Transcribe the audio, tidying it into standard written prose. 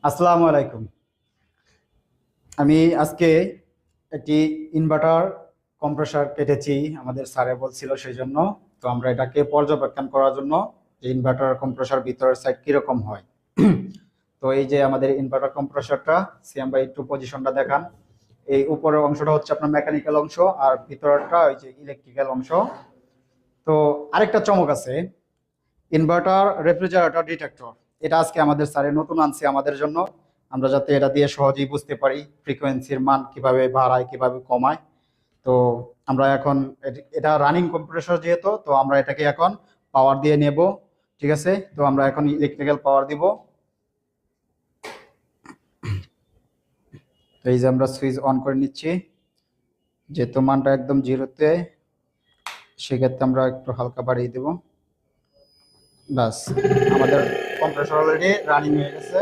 আসসালামু আলাইকুম। আমি আজকে একটি ইনভার্টার কম্প্রেসর কেটেছি, আমাদের স্যারে বলছিল সেই জন্য। তো আমরা এটাকে পর্যবেক্ষণ করার জন্য যে ইনভার্টার কম্প্রেসর ভিতরের সাইড কিরকম হয়। তো এই যে আমাদের ইনভার্টার কম্প্রেসরটা, সিএম ভাই একটু পজিশনটা দেখান। এই উপরের অংশটা হচ্ছে আপনার মেকানিক্যাল অংশ, আর ভিতরটা ওই যে ইলেকট্রিক্যাল অংশ। তো আরেকটা চমক আছে, ইনভার্টার রেফ্রিজারেটর ডিটেক্টর। এটা আজকে আমাদের স্যারের নতুন আনছে আমাদের জন্য, আমরা যাতে এটা দিয়ে সহজেই বুঝতে পারি ফ্রিকোয়েন্সির মান কিভাবে বাড়ায় কিভাবে কমায়। তো আমরা এখন এটা রানিং কম্প্রেসর যেহেতু, তো আমরা এটাকে এখন পাওয়ার দিয়ে নেব। ঠিক আছে, তো আমরা এখন ইলেকট্রিক্যাল পাওয়ার দিব। তো এই যে আমরা সুইচ অন করে নিচ্ছি, যেহেতু মানটা একদম জিরোতে, সেক্ষেত্রে আমরা একটু হালকা বাড়িয়ে দেব। বাস, আমাদের কম্প্রেসর অলরেডি রানিং হয়ে গেছে।